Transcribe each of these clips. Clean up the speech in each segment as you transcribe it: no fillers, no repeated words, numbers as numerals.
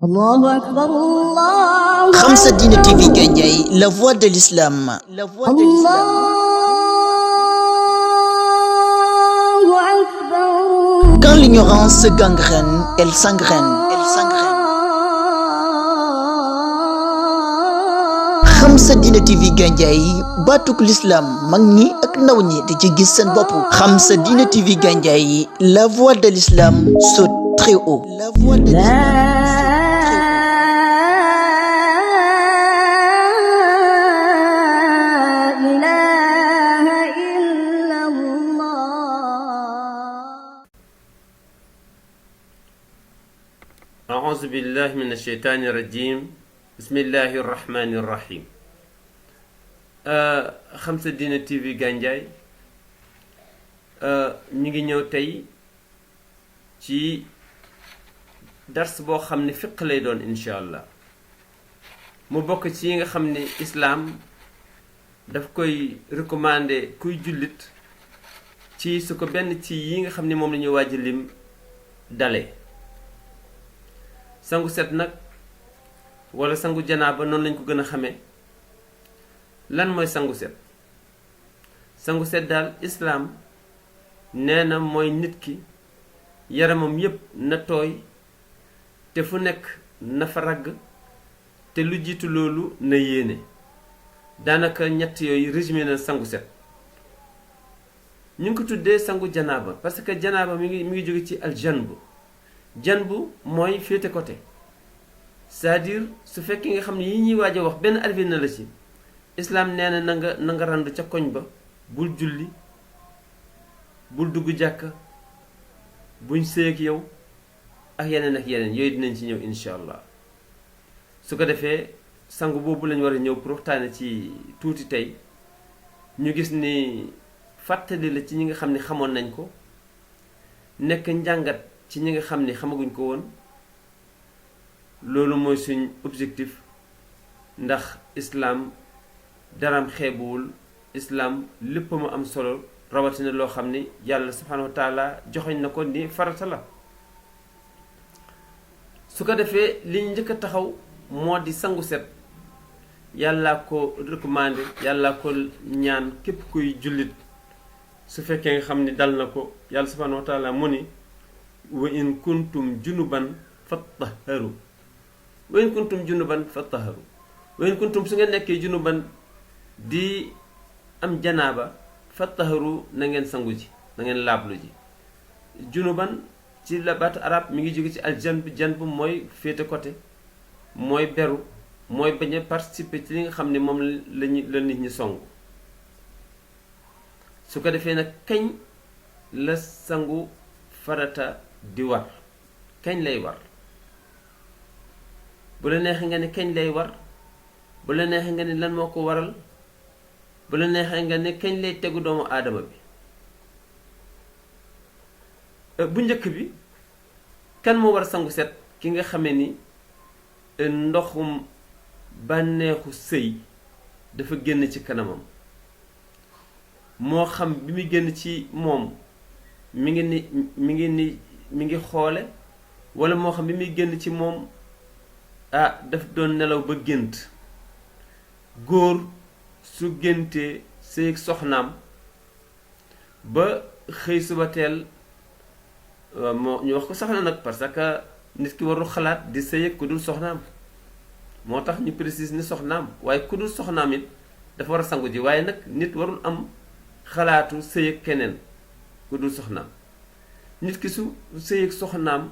الله أكبر الله Khamsa Dine أكبر TV Gandiaye, la voix de l'islam. La voix de l'islam. الله أكبر Quand l'ignorance se gangrène, elle s'engraine. Elle s'engraine. Khamsa Dine TV Gandiaye, baatuk l'islam mag ñi ak ndaw ñi di ci gis seen bopp. Khamsa Dine TV Gandiaye, la voix de l'islam saute très haut. La voix de l'islam. أعوذ بالله من الشيطان الرجيم بسم الله الرحمن الرحيم Khamsa Dine TV Gandiaye ñu ngi ñëw tey ci dars boo xam ne fiq lay doon incha allah mu bokk ci yi nga xam ne islaam daf koy recommandé kuy jullit ci su ko benn ci yi nga xam ne moom la ñuy waaj lim dale sangu set nag wala sangu janaaba noonu lañ ko gën a xamee lan mooy sangu set daal islaam nee na mooy nit ki yaramam yépp na tooy te fu nekk na fa ragg te lu jiitu loolu na yéene daanaka ñett yooyu résumé na sangu set ñu ngi ko tuddee sangu janaaba parce que janaaba mi ngi jóge ci aljanbu janbu mooy féete côté c'est-à-dire su fekkee nga xam ne yi ñuy waaj a wax benn arrivé na la ci islaam nee na na nga randu ca koñ ba bul julli bul dugg jàkka buñ sëy ak yow ak yeneen yooyu dinañ ci ñëw incha allah su ko defee sangu boobu lañu war a ñëw pour waxtaane ci tuuti tey ñu gis ni fàttali la ci ñi nga xam ne xamoon nañ ko nekk njàngat ci ñi nga xam ni xamaguñ ko woon loolu mooy suñ objectif ndax islaam daram xeebuwul islaam lépp mu am solo rawatina loo xam ni yàlla subhanahu wa taala joxoñ na ko ni farata la su ko defee li ñu njëkk a taxaw moo di sangu set yàlla ko recommandé yàlla ko ñaan képp kuy jullit su fekkee nga xam ni dal na ko yàlla subhanahu wa taala mu ni wa in kuntum junuban fattaharu wa in kuntum junuban fattaharu wa in kuntum su ngeen nekkee junuban di am janaaba fattaharu na ngeen sangu ji na ngeen laablu ji junuban ci la baatu arab mi ngi jóge ci janb mooy féete côté mooy beru mooy bañ a participer ci li nga xam ne moom la nit ñi songu su ko defee nag kañ la sangu farata di war kañ lay war bu la neexee nga ne kañ lay war bu la neexee nga ne lan moo ko waral bu la neexee nga ne kañ lay tegu doomu aadama bi bu njëkk bi kan moo war a sangu set ki nga xamee ni ndoxum bànneexu sëy dafa génn ci kanamam moo xam bi muy génn ci moom mi ngi xoole wala moo xam bi muy génn ci moom daf doon nelaw ba gént góor su géntee sëy soxnaam ba xëy suba teel moo ñu wax ko soxna nag parce que nit ki warul xalaat di sëy ak ku dul soxnaam moo tax ñu précise ni soxnaam waaye ku dul soxnaam it dafa war a sangu ji waaye nag nit warul am xalaatu sëy ak keneen ku dul soxnaam nit ki su sëy ak soxnaam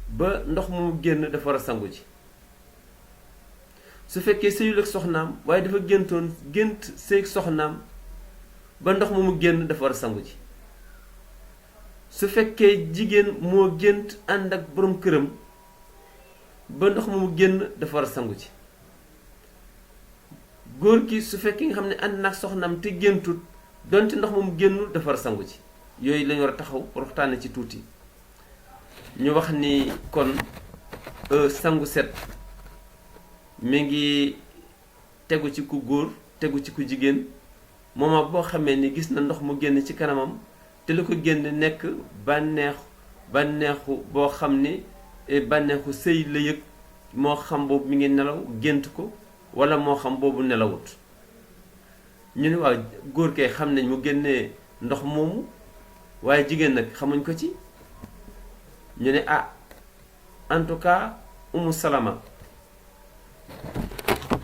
ba ndox mu génn dafa war a sangu ji su fekkee sëyul ak soxnaam waaye dafa gént sëy ak soxnaam ba ndox mu génn dafa war a sangu ji su fekkee jigéen moo gént ànd ak borom këram ba ndox mu génn dafa war a sangu ji góor ki su fekkee nga xam ne ànd na ak soxnaam te géntut donte ndox mu génnul dafa war a sangu ji yooyu lañu war a taxaw pour waxtaane ci tuuti ñu wax ni kon sangu set mi ngi tegu ci ku góor tegu ci ku jigéen moment boo xamee ni gis na ndox mu génn ci kanamam te lu ko génn nekk bànneexu boo xam ni bànneexu sëy la yëg moo xam boobu mi ngi nelaw gént ko wala moo xam boobu nelawut. ñu ne waaw góor kay xam nañ mu génnee ndox moomu waaye jigéen nag xamuñ ko ci. ñu ne en tout cas Umu Salama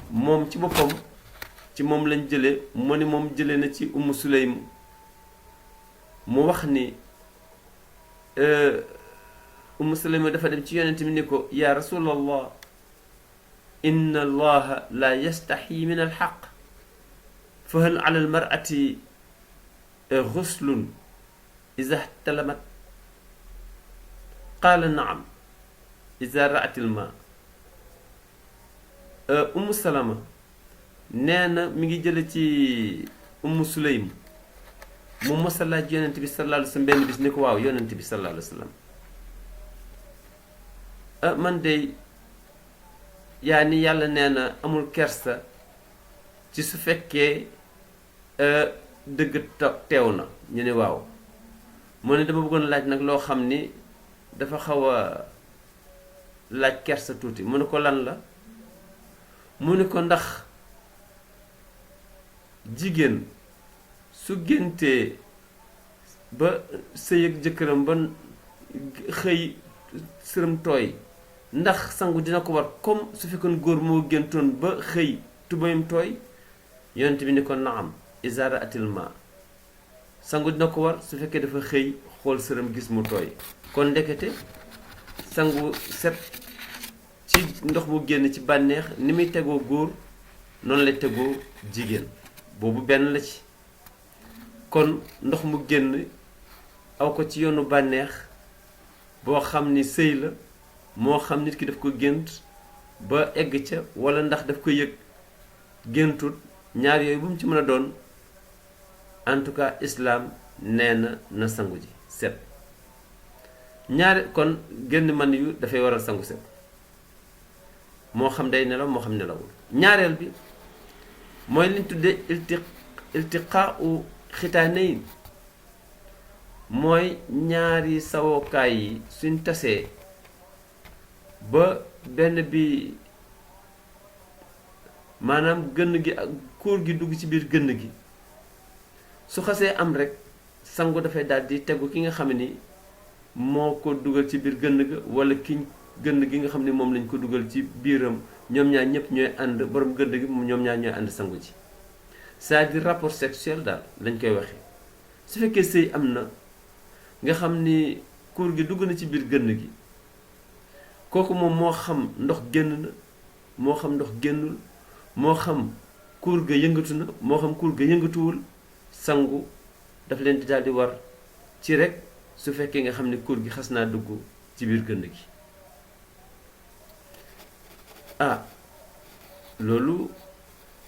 moom ci boppam ci moom lañ jële mu ni moom jële na ci Umu Sulaym mu wax ni Umu Sulaym dafa dem ci yonent mi ni ko yaa rasulallah inna allaha la yastaxyi min alxaq fa hal ala almarati guslun ida htalamat qaala naam ida raat ilma. Umu Salama nee na mi ngi jële ci Umu Sulaym mu mos a laaj yonent bi sallallahu alayhi wa sallam benn bis ni ko waaw yonent bi sallallahu alayhi wa sallam man de yaa ni yàlla nee na amul kersa ci su fekkee dëgg teew na. ñu ne waaw mu ne dama bëggoon laaj nag loo xam ni dafa xaw a laaj kersa tuuti. mu ne ko lan la. mu ne ko ndax jigéen su géntee ba sëy ak jëkkëram ba xëy sërëm tooy ndax sangu dina ko war comme su fekkoon góor moo géntoon ba xëy tubayam tooy. yonent bi ni ko naam iza ra'atil ma. sangu dina ko war su fekkee dafa xëy xool sërëm gis mu tooy. kon ndekete sangu set ci ndox mu génn ci bànneex ni muy tegoo góor noonu lay tegoo jigéen. boobu benn la ci. kon ndox mu génn aw ko ci yoonu bànneex boo xam ni sëy la moo xam nit ki daf ko gént ba egg ca wala ndax daf ko yëg géntut ñaar yooyu bu mu ci mën a doon en tout cas islam nee na sangu ji set. ñaari kon génn man yu dafay waral sangu set moo xam day nelaw moo xam nelawul. ñaareel bi mooy liñ tuddee iltiqaau xitaanayn mooy ñaari sawookaay yi suñ tasee ba benn bi maanaam gënn gi ak kóor gi dugg ci biir gënn gi su xasee am rek sangu dafay daal di tegu ki nga xam ni moo ko dugal ci biir gënn ga wala ki gënn gi nga xam ne moom lañ ko dugal ci biiram ñoom ñaar ñëpp ñooy ànd borom gënn gi ñoom ñaar ñooy ànd sangu ji. c'est-à-dire rapport sexuel daal lañ koy waxee. su fekkee sëy am na nga xam ni kuur gi dugg na ci biir gënn gi kooku moom moo xam ndox génn na moo xam ndox génnul moo xam kuur ga yëngatu na moo xam kuur ga yëngatuwul sangu daf leen di daal di war ci rek su fekkee nga xam ne kuur gi xas naa dugg ci biir gënn gi. loolu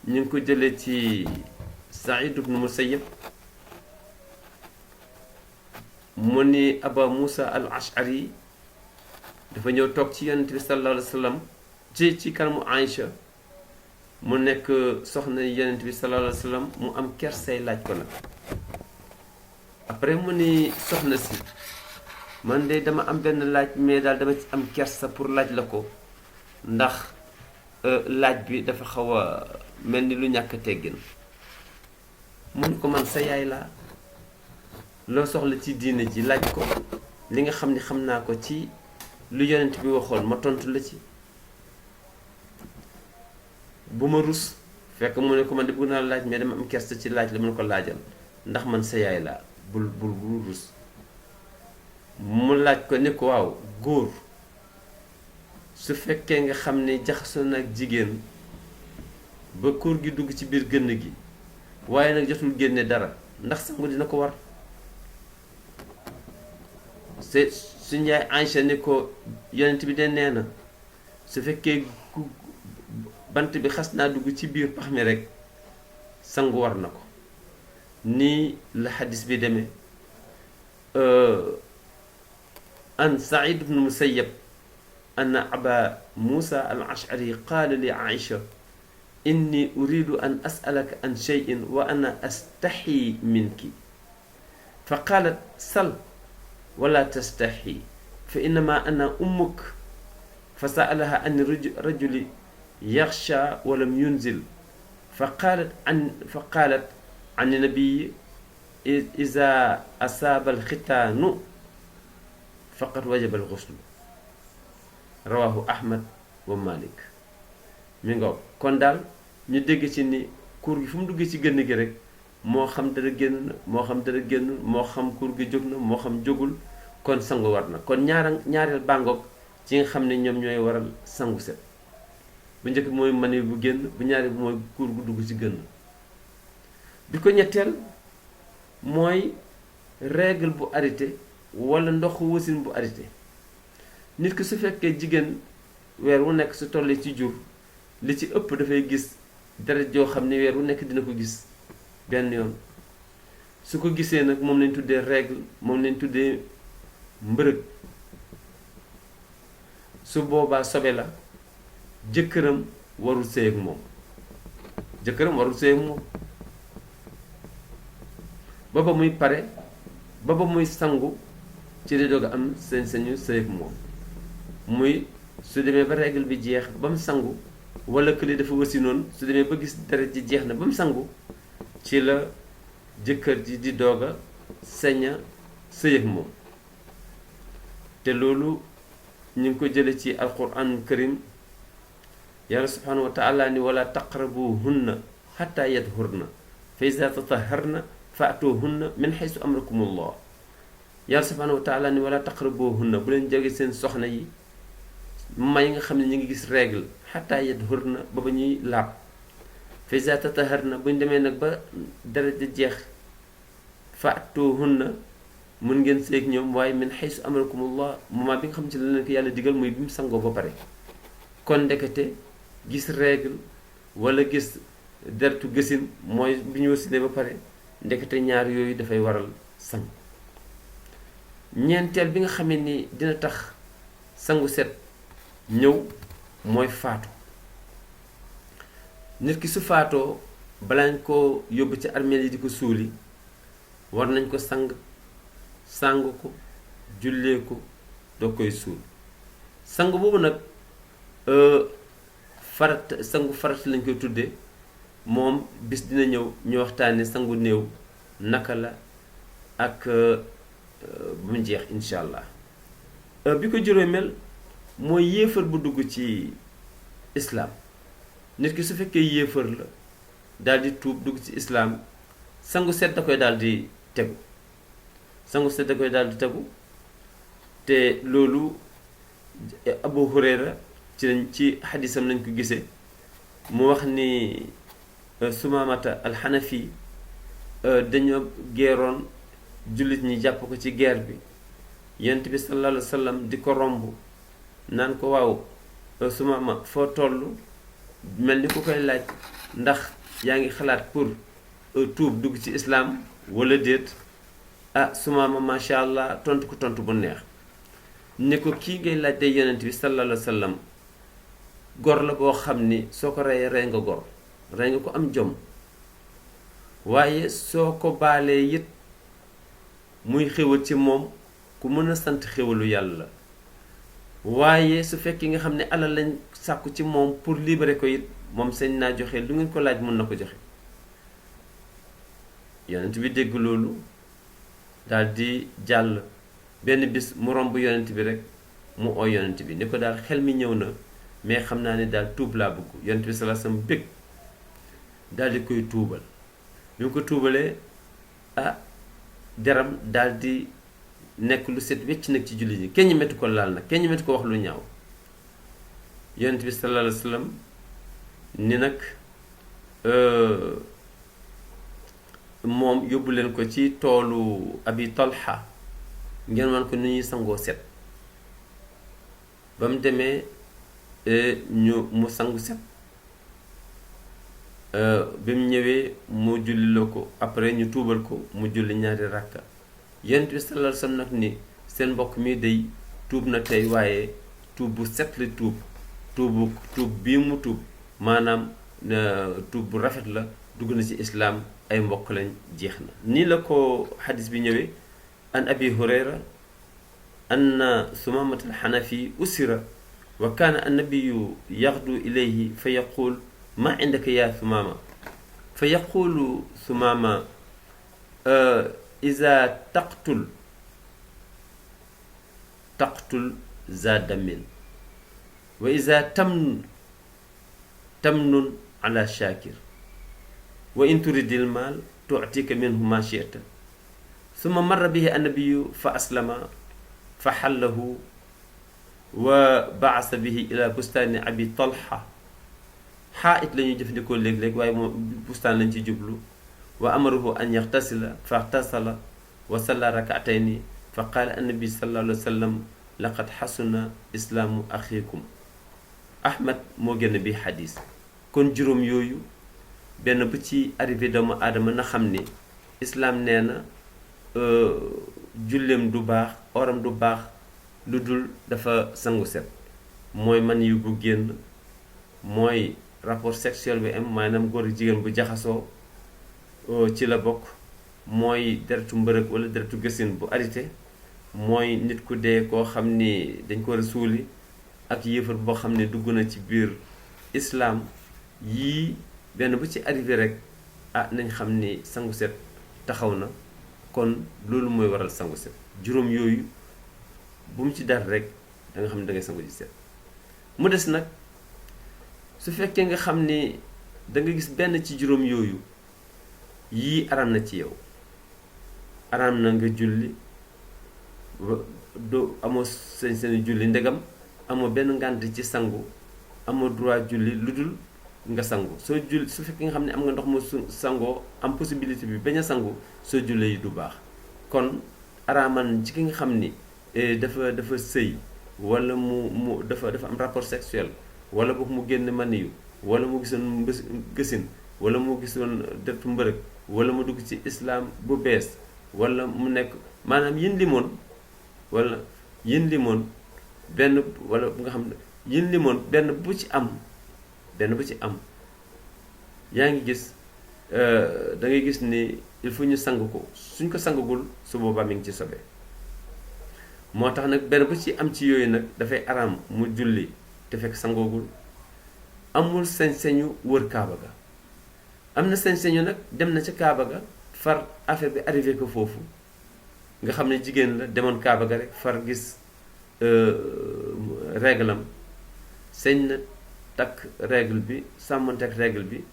ñu ngi ko jëlee ci Saïd ibn Musayyib mu ni Aba Moussa al Ash'ari dafa ñëw toog ci yonent bi sallallahu alayhi wa sallam ci kanamu Aïcha mu nekk soxna yonent bi sallallahu alayhi wa sallam mu am kersay laaj ko nag. après mu ni soxna si man de dama am benn laaj mais daal dama ci am kersa pour laaj la ko ndax laaj bi dafa xaw a mel ni lu ñàkk teggin. mu ni ko man sa yaay laa loo soxla ci diine ji laaj ko li nga xam ni xam naa ko ci lu yonent bi waxoon ma tontu la ci bu ma rus. fekk mu ne ko man de bëgg naa laaj mais dama am kersa ci laaj la mu ne ko laajal ndax man sa yaay laa bul rus. mu laaj ko ni ko waaw góor su fekkee nga xam ne jaxasoo na ak jigéen ba kóor gi dugg ci biir gënn gi waaye nag jotul génne dara ndax sangu dina ko war. suñ yaay Aïcha ni ko yonent bi de nee na su fekkee bant bi xas naa dugg ci biir pax mi rek sangu war na ko. nii la xadis bi demee an Saïd ibn Musayyab anna Aba Moussa al Ash'ari qaala li Aïcha inni uridu an as'alaka an shay'in wa ana astaxyi minki fa qaalat sal wala tastaxyi fa innama ana ummuk fa saalaha an rajuli yaxsha walam yunzil fa qaalat an nabii iza asaaba alxitaanu faqad wajaba alxuslu rawahu ahmad wa malik mi nga kon daal ñu dégg ci ni kuur gi fu mu duggee ci gënn gi rek moo xam dara génn na moo xam dara génnul moo xam kuur gi jóg na moo xam jógul kon sangu war na kon ñaareel bàngoog ci nga xam ne ñoom ñooy waral sangu set bu njëkk bi mooy mani bu génn bu ñaareel bi mooy kuur gu dugg ci gënn bi ko ñetteel mooy règle bu arrêté wala ndoxu wasin bu arrêté nit ki su fekkee jigéen weer wu nekk su tollee ci jur li ci ëpp dafay gis deret joo xam ne weer wu nekk dina ko gis benn yoon su ko gisee nag moom lañ tuddee règle moom lañ tuddee mbërëg su boobaa sobe la jëkkëram warul sëy ak moom ba ba muy pare ba ba muy sangu ci di doog a am sañ-sañu sëy ak moom muy su demee ba règle bi jeex ba mu sangu wala kële dafa wasi noonu su demee ba gis deret ji jeex na ba mu sangu ci la jëkkër ji di doog a sañ a sëy ak moom te loolu ñu ngi ko jële ci alquran karim yàlla subhanahu wa taala ni wala taqrabuhunna xatta yadhurna fa iza tataharna faatuhunna min xaysu amrakumullah yàlla subhanahu wa taala ni wala taqrabuhunna bu leen jege seen soxna yi may nga xam ne ñu ngi gis règle xataa yadhurna ba ñuy laab fa iza tataharna bu ñu demee nag ba deret di jeex faatuhunna mun ngeen seeg ñoom waaye min xaysu amrakumullah moment bi nga xam ci la leen ko yàlla digal muy bi mu sangoo ba pare kon ndekete gis règle wala gis deretu gësin mooy bi ñu wasinee ba pare ndekete ñaar yooyu dafay waral sang ñeenteel bi nga xamee ni dina tax sangu set ñëw mooy faatu nit ki su faatoo balaañ ko yóbbu ci armeel yi di ko suuli war nañ ko sang ko jullee ko doo koy suul sang boobu nag sangu farat lañ koy tuddee moom bis dina ñëw ñu waxtaane sangu néew naka la ak ba mu jeex incha allah bi ko juróomeel mooy yéefar bu dugg ci islaam nit ki su fekkee yéefar la daal di tuub dugg ci islaam sangu set da koy daal di tegu te loolu Abu Hurayra ci xadisam lañ ko gisee mu wax ni Sumaamata alxanafi dañoo geeroon jullit ñi jàpp ko ci guerre bi yonent bi sallallahu alayhi wa sallam di ko romb naan ko waaw Sumaama foo toll mel ni ku koy laaj ndax yaa ngi xalaat pour tuub dugg ci islaam wala déet Sumaama macha allah tontu ko tontu bu neex ne ko kii ngay laaj day yonent bi sallallahu alayhi wa sallam gor la boo xam ni soo ko reyee rey nga gor rey nga ko am jom waaye soo ko baalee it muy xéwal ci moom ku mën a sant xéwalu yàlla waaye su fekkee nga xam ne alal lañ sàkku ci moom pour libérer ko it moom sañ naa joxe lu ngeen ko laaj mën na ko joxe yonent bi dégg loolu daal di jàll benn bis mu romb yonent bi rek mu oo yonent bi ni ko daal xel mi ñëw na mais xam naa ne daal tuub laa bëgg yonent bi sallallahu alayhi wasallam bëgg daal di koy tuubal bi mu ko tuubalee deram daal di nekk lu set wecc nag ci jullit ñi kenn ñi metti ko laal nag kenn ñi metti ko wax lu ñaaw yonent bi sallallahu alayhi wasallam ni nag moom yóbbu leen ko ci toolu Abi Talha ngeen wan ko ni ñuy sangoo set ba mu demee mu sangu set bi mu ñëwee mu julli la ko après ñu tuubal ko mu julli ñaari ràkka yonent bi sallallahu alayhi wasallam nag ni seen mbokk mi day tuub na tey waaye tuub bu set la tuub bii mu tuub maanaam tuub bu rafet la dugg na ci islaam ay mbokk lañ jeex na nii la ko xadis bi ñëwee an abi hurayra anna sumamata alxanafi usira wa kaana annabiyu yaxdu ilayhi fa yaqul ma indaka ya Thumaama fa yaqulu Thumaama iza taqtul za damin wa iza tamnun ala shakir wa in turidil maal tu'tika minhu ma shi'ta summa marra bihi annabiyu fa aslama fa xallahu wa baasa bihi ila bustaani abi talha xaait la ñuy jëfandikoo léeg-léeg waaye moom bustaan lañ ci jublu wa amaruhu an yaxtasila fa axtasala wa salla rakaatayni fa qaala annabi sallallahu alayhi wa sallam laqad xasuna islaamu axiikum ahmad moo génn bi xadis kon juróom yooyu benn bu ci arrivé doomu aadama na xam ni islaam nee na julleem du baax oram du baax lu dul dafa sangu set mooy man yu bu génn mooy rapport sexuel bi am maanaam góor ak jigéen bu jaxasoo ci la bokk mooy deretu mbërëg wala deretu gësin bu arrêté mooy nit ku dee koo xam ni dañ ko war a suuli ak yéefar boo xam ne dugg na ci biir islaam yii benn bu ci arrivé rek nañ xam ni sangu set taxaw na kon loolu mooy waral sangu set juróom yooyu bu mu ci dar rek da nga xam ne da ngay sangu ji set mu des nag su fekkee nga xam ni da nga gis benn ci juróom yooyu yii araam na ci yow araam na nga julli doo amoo seen julli ndegam amoo benn ngànt ci sangu amoo droit julli lu dul nga sangu soo julli su fekkee nga xam ne am nga ndox mu sangoo am possibilité bi bañ a sangu soo jullee yi du baax kon araaman ci ki nga xam ni dafa sëy wala mu dafa am rapport sexuel wala boog mu génn maniyu wala mu gisoon gësin wala mu gisoon deretu mbërëg wala mu dugg ci islam bu bees wala mu nekk maanaam yin limoon wala yin limoon benn wala bu nga xam ne yin limoon benn bu ci am yaa ngi gis da ngay gis ni il faut ñu sang ko suñ ko sangagul su boobaa mi ngi ci sobe moo tax nag benn bu ci am ci yooyu nag dafay araam mu julli te fekk sangoogul amul sañ-sañu wër kaaba ga am na sañ-sañu nag dem na ca kaaba ga far affaire bi arrivé ko foofu nga xam ne jigéen la demoon kaaba ga rek far gis règle am sañ na takk règle bi sàmmante ak règle bi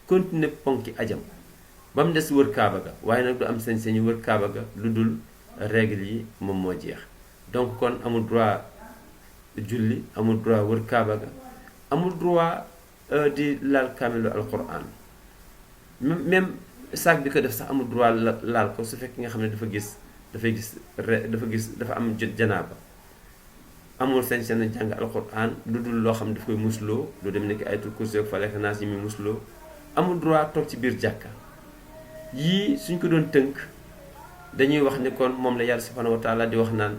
continuer ponki ajam ba mu des wër kaaba ga waaye nag du am sañ-sañu wër kaaba ga lu dul règle yi moom moo jeex donc kon amul droit julli amul droit wër kaaba ga amul droit di laal kaamilu alquran même saak bi ko def sax amul droit laal ko su fekk nga xam ne dafa am janaaba amul sañ-sañ na jàng alquran lu dul loo xam ne daf koy musloo lu dem nekk ayatul kursi ak falaq naas yi muy musloo amul droit toog ci biir jàkka yii suñ ko doon tënk dañuy wax ne kon moom la yàlla subhanahu wa taala di wax naan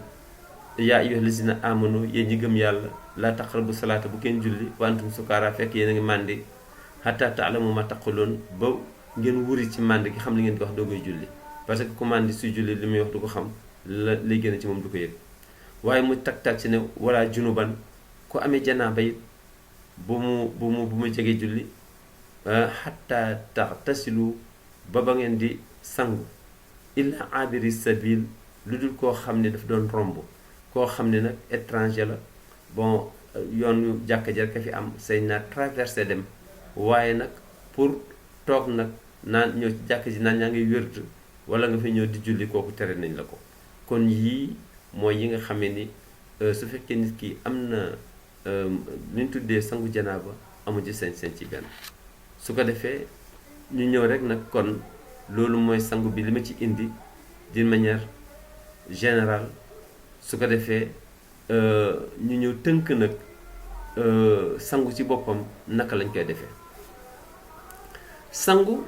yaa ayyuhal lazina amanu yéen ñi gëm yàlla laa taqrabu salaata bu kenn julli wa antum sukaara fekk yéen a ngi màndi hatta ta'lamu ma taquluun ba ngeen wuri ci mànd gi xam li ngeen di wax doo koy julli parce que ku màndi suy julli li muy wax du ko xam la lay génn ci moom du ko yëg waaye mu tag ci ne wala junuban ku amee janaaba it bu mu jege julli hatta tasilu ba ngeen di sangu illa abiri sabil lu dul koo xam ne daf doon romb koo xam ne nag étranger la bon yoon jàkka jar ka fi am say naa traversé dem waaye nag pour toog nag naan ñëw ci jàkka ji naan ñaa ngi wérd wala nga fi ñëw di julli kooku tere nañ la ko kon yii mooy yi nga xamee ni su fekkee nit ki am na li ñu tuddee sangu janaaba amu ci sañ-sañ ci benn su ko defee ñu ñëw rek nag kon loolu mooy sangu bi li ma ci indi d'une manière générale su ko defee ñu ñëw tënk nag sangu ci boppam naka lañ koy defee sangu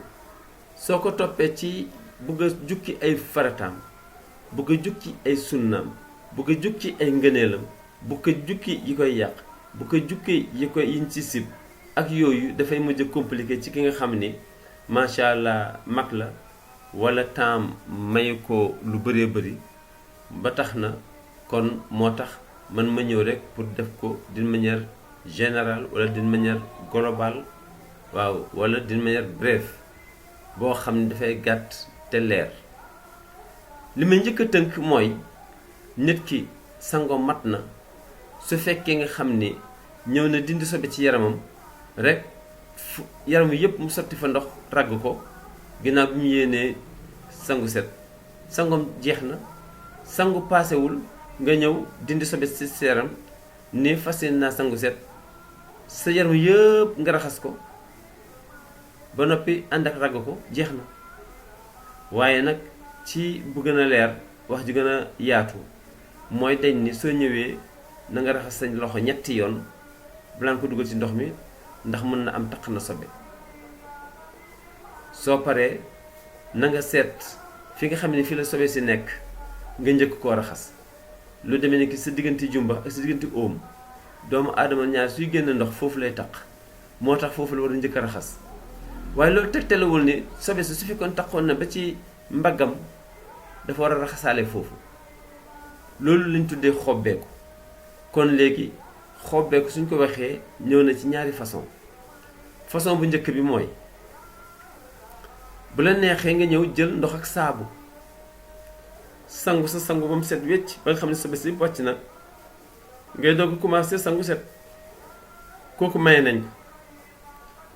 soo ko toppee ci bëgg a jukki ay farataam bëgg a jukki ay sunnaam bëgg a jukki ay ngëneelam bëgg a jukki yi koy yàq bëgg a jukki yi koy yiñ ci sib ak yooyu dafay mujj a compliqué ci ki nga xam ni macha allah mag la wala temps mayu ko lu bëree bëri ba tax na kon moo tax man ma ñëw rek pour def ko d'une manière générale wala d'une manière globale waaw wala d'une manière brève boo xam ne dafay gàtt te leer. li may njëkk a tënk mooy nit ki sango mat na su fekkee nga xam ni ñëw na dindi sobe ci yaramam rek yaram wi yëpp mu sotti fa ndox ragg ko ginnaaw bi mu yéenee sangu set sangom jeex na. sangu paasewul nga ñëw dindi sobe ci sa yaram ni fas yéene naa sangu set sa yaram yëpp nga raxas ko ba noppi ànd ak ragg ko jeex na. waaye nag ci bu gën a leer wax ji gën a yaatu mooy dañ ni soo ñëwee na nga raxas sa loxo ñetti yoon balaa nga ko dugal ci ndox mi ndax mën na am taq na sobe. soo paree na nga seet fi nga xam ne fi la sobe si nekk nga njëkk koo raxas lu demee ni ki sa diggante jumba ak sa diggante óom doomu aadama ñaar suy génn ndox foofu lay taq moo tax foofu la war a njëkk a raxas. waaye loolu tegtalewul ni sobe si su fekkoon taqoon na ba ci mbaggam dafa war a raxasaale foofu loolu lañ tuddee xobbeeku. kon léegi xobbeeku suñ ko waxee ñëw na ci ñaari façon bu njëkk bi mooy bu la neexee nga ñëw jël ndox ak saabu sangu sa sangu ba mu set wecc ba nga xam ne sobe si wàcc na ngay doog commencé sangu set kooku may nañ ko.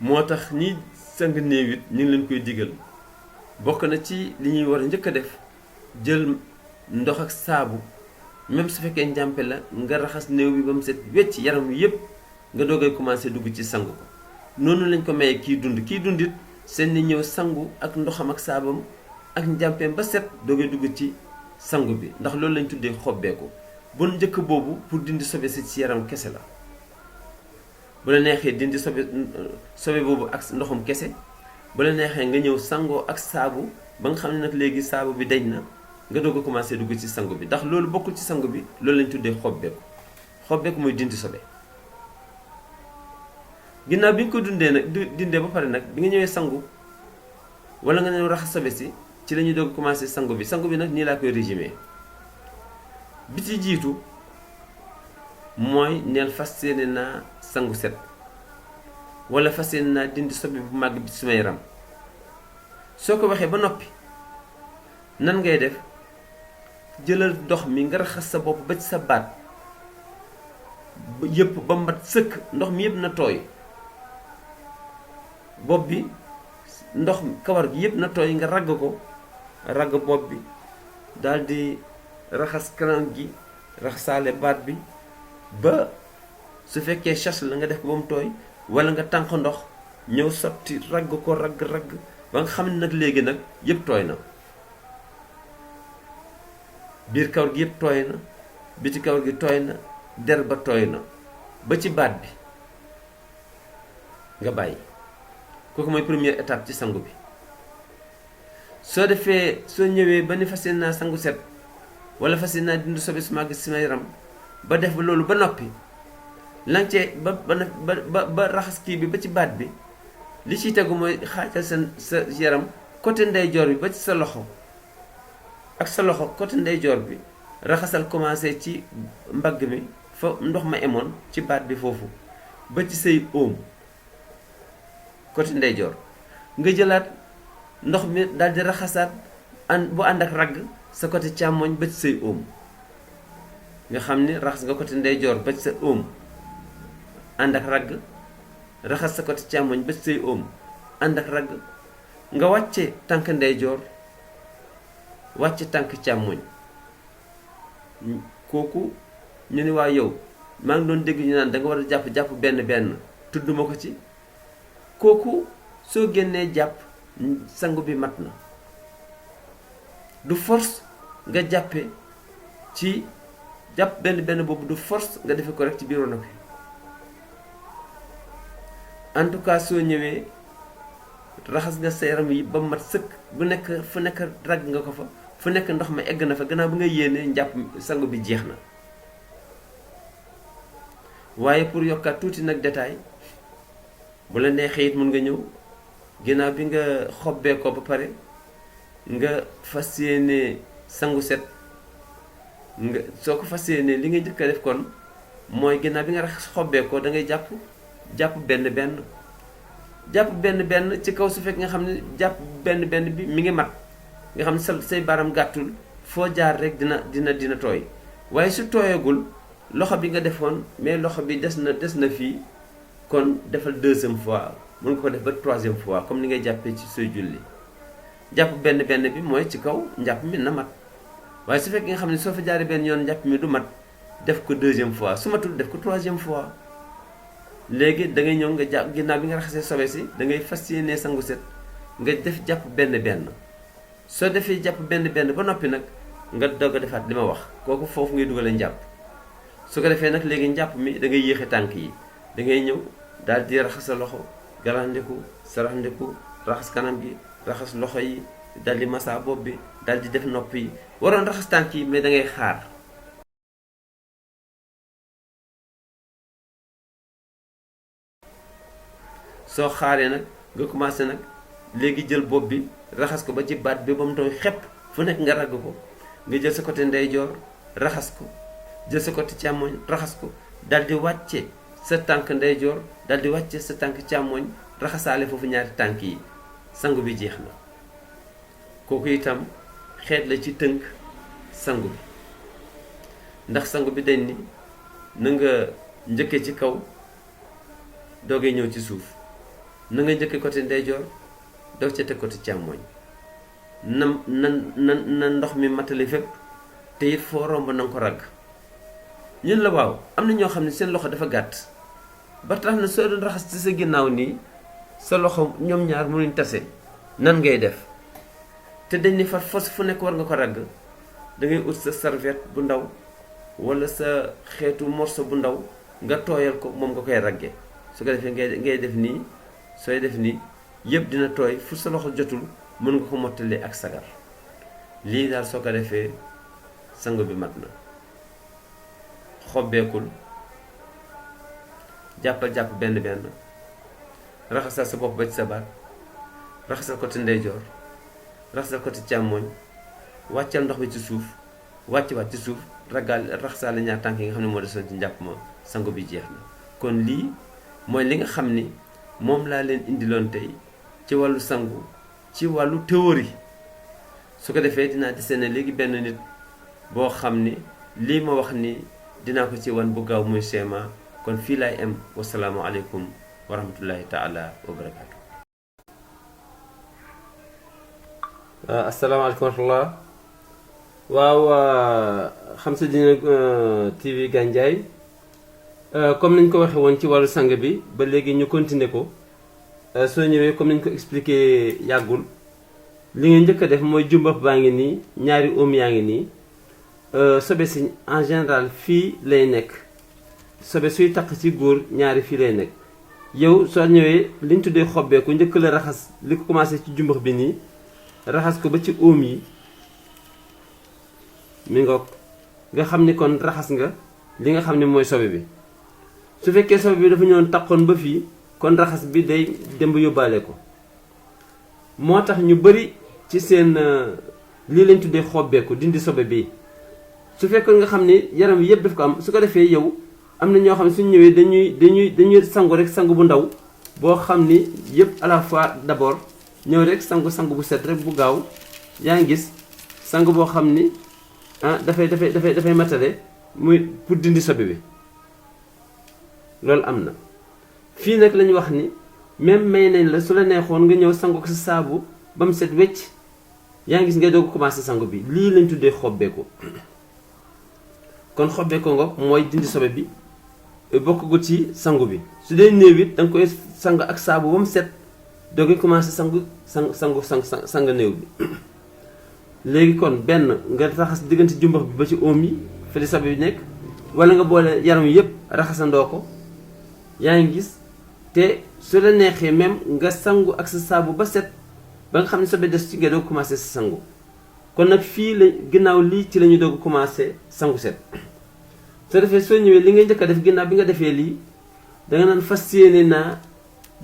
moo tax ñi sang néew it ñu ngi leen koy digal bokk na ci li ñuy war a njëkk a def jël ndox ak saabu même su fekkee njàmpe la nga raxas néew bi ba mu set wecc yaram wi yépp nga doogay commencé dugg ci sangu ko. noonu lañ ko mayee kii dund it seen ni ñëw sangu ak ndoxam ak saabam ak njàmpeem ba set doogay dugg ci sangu bi ndax loolu lañ tuddee xobbeeku. bu njëkk boobu pour dindi sobe si ci yaram kese la. bu la neexee dindi sobe boobu ak ndoxum kese bu la neexee nga ñëw sangoo ak saabu ba nga xam ne nag léegi saabu bi dañ na nga doog a commencé dugg ci sangu bi ndax loolu bokkul ci sangu bi loolu lañ tuddee xobbeeku mooy dindi sobe. ginnaaw bi nga ko dindee ba pare nag bi nga ñëwee sangu wala nga ñëw raxas sobe si ci la ñuy doog a commencé sangu bi nag nii laa koy résumé bi ci jiitu mooy neel fas yéene naa sangu set wala fas yéene naa dindi sobe bu màgg bi suma yaram. soo ko waxee ba noppi nan ngay def jëlal ndox mi nga raxas sa bopp ba ci sa baat yëpp ba mat sëkk ndox mi yëpp na tooy bopp bi ndox kawar gi yëpp na tooy nga ragg ko ragg bopp bi daldi raxas kanam gi raxasaale baat bi ba su fekkee chasse la nga def ko ba mu tooy wala nga tànq ndox ñëw sotti ragg ko ragg ba nga xam ne nag léegi nag yëpp tooy na biir kawar gi yëpp tooy na biti kawar gi tooy na der ba tooy na ba ci baat bi nga bàyyi kooku mooy première étape ci sangu bi. soo ñëwee ba ni fas yéene naa sangu set wala fas yéene naa dindi sobe su màgg si sama yaram ba def ba loolu ba noppi lancee ba raxas kii bi ba ci baat bi li ciy tegu mooy xaajal sa yaram côté ndeyjoor bi ba ci sa loxo ak sa loxo côté ndeyjoor bi raxasal commencé ci mbagg mi fa ndox ma emoon ci baat bi foofu ba ci say óom côté ndeyjoor nga jëlaat ndox mi daal di raxasaat bu ànd ak ragg sa côté càmmoñ ba ci say óom nga xam ni raxas nga côté ndeyjoor ba ci sa óom ànd ak ragg raxas sa côté càmmoñ ba ci say óom ànd ak ragg nga wàcce tànk ndeyjoor wàcce tànk càmmoñ kooku ñu ni waa yow maa ngi doon dégg ñu naan da nga war a jàpp benn tudduma ko ci kooku soo génnee jàpp sangu bi mat na du force nga jàppe ci jàpp benn boobu du force nga defe ko rek ci biir wono bi en tout cas soo ñëwee raxas nga sa yaram yi ba mat sëkk bu nekk fu nekk ragg nga ko fa fu nekk ndox ma egg na fa gannaaw bi nga yéenee njàpp sangu bi jeex na waaye pour yokkaat tuuti nag détail bu la neexee it mun nga ñëw ginnaaw bi nga xobbee ko ba pare nga fas yéene sangu set nga soo ko fas yéenee li nga njëkk a def kon mooy ginnaaw bi nga raxas xobbee ko da ngay jàpp benn benn ci kaw su fekk nga xam ne jàpp benn bi mi ngi mat nga xam ne say baram gàttul foo jaar rek dina tooy waaye su tooyagul loxo bi nga defoon mais loxo bi des na fii kon defal deuxième fois mën nga ko def ba troisième fois comme ni ngay jàppee ci sooy julli jàpp benn bi mooy ci kaw njàpp mi na mat waaye su fekkee nga xam ne soo fa jaaree benn yoon njàpp mi du mat def ko deuxième fois su matul def ko troisième fois léegi da ngay ñëw nga jàpp ginnaaw bi nga raxasee sobe si da ngay fas yéenee sangu set nga def jàpp benn soo defee jàpp benn ba noppi nag nga doog a defaat li ma wax kooku foofu ngay dugalee njàpp su ko defee nag léegi njàpp mi da ngay yéexe tànk yi da ngay ñëw daal di raxas sa loxo galandiku saraxndiku raxas kanam gi raxas loxo yi daal di massa bopp bi daal di def nopp yi waroon raxas tànk yi mais da ngay xaar soo xaaree nag nga commencé nag léegi jël bopp bi raxas ko ba ci baat bi ba mu tooy xepp fu nekk nga ragg ko nga jël sa côté ndeyjoor raxas ko jël sa côté càmmoñ raxas ko daal di wàcce sa tànk ndeyjoor daal di wàcce sa tànk càmmoñ raxasaale foofu ñaari tànk yi sangu bi jeex na kooku itam xeet la ci tënk sangu bi ndax sangu bi dañ ni na nga njëkkee ci kaw doogee ñëw ci suuf na nga njëkkee côté ndeyjoor doog ca teg côté càmmoñ na ndox mi matale fépp te it foo romb na nga ko ragg ñun la waaw am na ñoo xam ne seen loxo dafa gàtt ba tax na soo doon raxas ci sa ginnaaw nii sa loxo ñoom ñaar mënuñ tase nan ngay def te dañ ni far fos fu nekk war nga ko ragg da ngay ut sa serviette bu ndaw wala sa xeetu morceau bu ndaw nga tooyal ko moom nga koy ragge su ko defee ngay def nii sooy def nii yëpp dina tooy fu sa loxo jotul mën nga ko mottalee ak sagar lii daal soo ko defee sangu bi mat na xobbeekul jàpp benn raxasal sa bopp ba ci sa baat raxasal côté ndeyjoor raxasal côté càmmooñ wàccal ndox bi ci suuf wàcc ci suuf raxasaale ñaar tànk yi nga xam ne moo desoon ci njàpp ma sangu bi jeex na kon lii mooy li nga xam ni moom laa leen indiloon tey ci wàllu sangu ci wàllu théorie su ko defee dinaa desene léegi benn nit boo xam ni lii ma wax ni dinaa ko ci wan bu gaaw muy schéma kon fii laay am wasalaamu aleykum wa rahmatullahi taala wa barakaatu. asalaamaaleykum wa rahmatullah waaw Xam Sa Diine TV Gandiaye comme niñ ko waxee woon ci wàllu sang bi ba léegi ñu continuer ko soo ñëwee comme niñ ko expliqué yàggul li nga njëkk a def mooy jumbax baa ngi nii ñaari oom yaa ngi nii sobe si en général fii lay nekk sobe suy taq ci góor ñaari fii lay nekk yow soo ñëwee liñ tuddee xobbeeku njëkk la raxas li ko commencé ci jumbax bi nii raxas ko ba ci oom yi mi ngoog nga xam ni kon raxas nga li nga xam ne mooy sobe bi su fekkee sobe bi dafa ñëwoon taqoon ba fii kon raxas bi day dem ba yóbbaale ko moo tax ñu bari ci seen lii lañ tuddee xobbeeku dindi sobe bi su fekkoon nga xam ni yaram wi yëpp daf ko am su ko defee yow am na ñoo xam ne suñu ñëwee dañuy sangu rek sangu bu ndaw boo xam ni yëpp à la fois d'abord ñëw rek sangu bu set rek bu gaaw yaa ngi gis sangu boo xam ni dafay matale muy pour dindi sobe bi loolu am na fii nag lañu wax ni même may nañ la su la neexoon nga ñëw sangu ko sa saabu ba mu set wecc yaa ngi gis ngay doog commencé sangu bi lii lañ tuddee xobbeeku kon xobbeeku nga mooy dindi sobe bi bokk gu ci sangu bi su dee néew it da nga koy sang ak saabu ba mu set doog commencé sang néew bi léegi kon benn nga raxas diggante jumbax bi ba ci oom yi fa di sobe bi nekk wala nga boole yaram yépp raxasandoo ko yaa ngi gis te su la neexee même nga sangu ak sa saabu ba set ba nga xam ne sobe des ci nga doog commencé sa sangu kon nag fii la ginnaaw lii ci la ñu doog commencé sangu set soo defee soo ñëwee li ngay njëkk a def ginnaaw bi nga defee lii danga naan fas yéene naa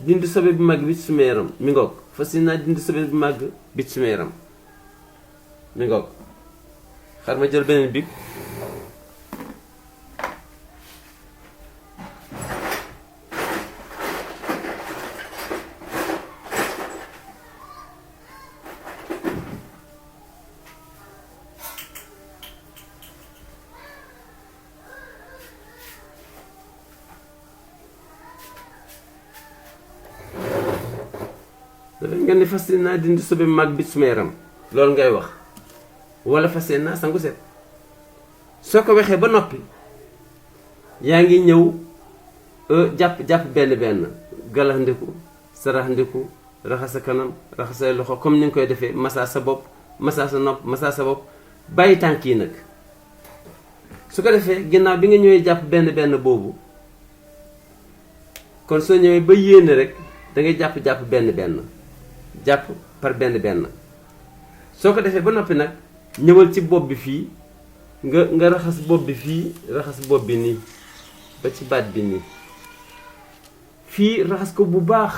dindi sobe bu mag bi ci suma yaram mi ngoog fas yéene naa dindi sobe bu mag bi ci suma yaram mi ngoog xar ma jël beneen bi nga ne fas naa dindi sobe mag bi suma yaram loolu ngay wax wala fas naa sangu set soo ko waxee ba noppi yaa ngi ñëw jàpp benn galaxndiku saraxndiku raxas sa kanam raxas say loxo comme ni nga koy defee massa sa bopp massa sa nopp massa sa bopp bàyyi tànk yi nag su ko defee ginnaaw bi nga ñëwee jàpp benn boobu kon soo ñëwee ba yéene rek da ngay jàpp benn jàpp par benn soo ko defee ba noppi nag ñëwal ci bopp bi fii nga raxas bopp bi fii raxas bopp bi nii ba ci baat bi nii fii raxas ko bu baax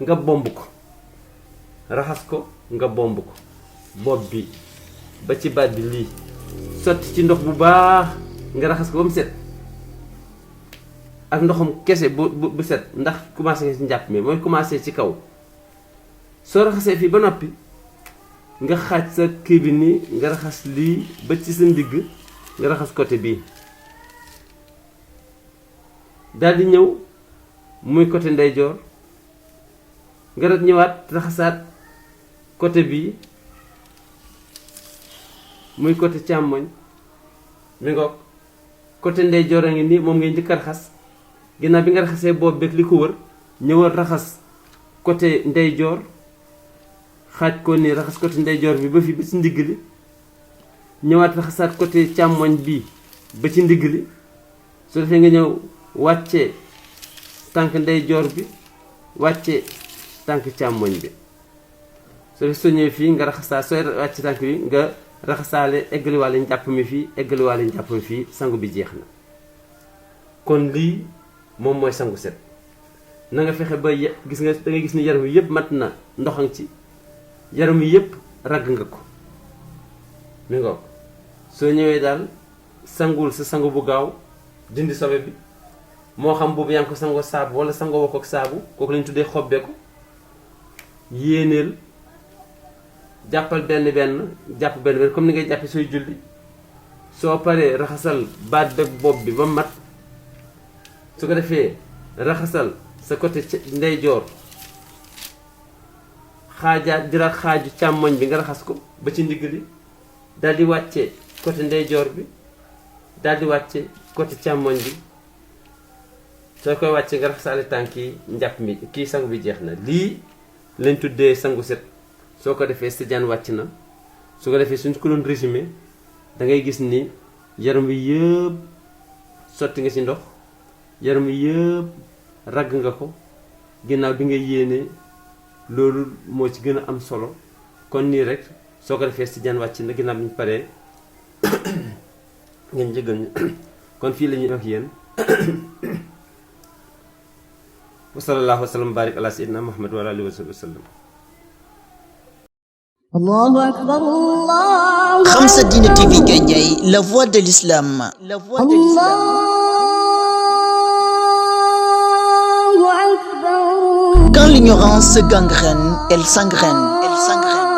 nga bomb ko raxas ko nga bomb ko bopp bi ba ci baat bi lii sotti ci ndox bu baax nga raxas ko ba mu set ak ndoxam kese bu set ndax commencé nga ci njàpp mi mooy commencé ci kaw soo raxasee fii ba noppi nga xaaj sa kii bi nii nga raxas lii ba ci sa ndigg nga raxas côté bii daldi ñëw muy côté ndeyjoor nga ñëwaat raxasaat côté bii muy côté càmmoñ mi ngoog côté ndeyjoor a ngi nii moom ngay njëkk a raxas ginnaaw bi nga raxasee boobu beeg li ko wër ñëwal raxas côté ndeyjoor xaaj ko nii raxas côté ndeyjoor bi ba fi ba ci ndigg li ñëwaat raxasaat côté càmmoñ bi ba ci ndigg li su defee nga ñëw wàcce tànk ndeyjoor bi wàcce tànk càmmoñ bi soo ñëwee fii nga raxasaa sooy wàcce tànk bi nga raxasaale eggaliwaale njàpp mi fii eggaliwaale njàpp mi fii sangu bi jeex na kon lii moom mooy sangu set na nga fexe ba gis nga da nga gis ni yaram wi yëpp mat na ndoxang ci yaram wi yëpp ragg nga ko mi ngoog soo ñëwee daal sangul sa sangu bu gaaw dindi sobe bi moo xam boobu yaa ngi ko sangoo saabu wala sangoo woo ko ak saabu kooku lañu tuddee xobbeeku yéeneel jàppal benn jàpp benn comme ni ngay jàppe sooy julli soo paree raxasal baat beeg bopp bi ba mat su ko defee raxasal sa côté ndeyjoor xaajaat jëlaat xaaju càmmoñ bi nga raxas ko ba ci ndigg li daal di wàcce côté ndeyjoor bi daal di wàcce côté càmmoñ bi soo koy wàcce nga raxasaale tànk yi njàpp mi kii sangu bi jeex na lii lañ tuddee sangu set soo ko defee sa jaan wàcc na su ko defee suñ ko doon résumé da ngay gis ni yaram wi yëpp sotti nga ci ndox yaram wi yëpp ragg nga ko ginnaaw bi nga yéenee loolu moo ci gën a am solo kon nii rek soo ko defee sa jaan wàcc na ginnaaw bi ñu paree ngeen jëggal ñu kon fii la ñuy wax yéen wa sallallahu wa sallam barik ala sayyidina Muhammad wa ala alihi wa sallam. Allahu akbar Allah. Khamsa Dina TV Gandiaye, la voix de l'islam. La voix de l'islam. Allahu akbar. Quand l'ignorance gangrène, elle s'engraine. Elle s'engraine.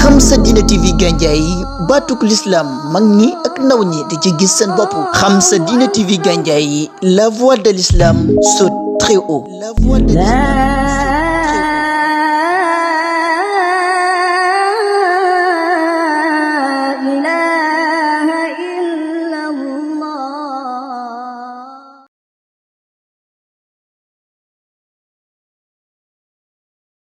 Khamsa Dina TV Gandiaye, batuk l'islam mag ñi ak ndaw ñi di ci gis seen bopp. Khamsa Dina TV Gandiaye, la voix de l'islam saute très haut. La voix de l'islam.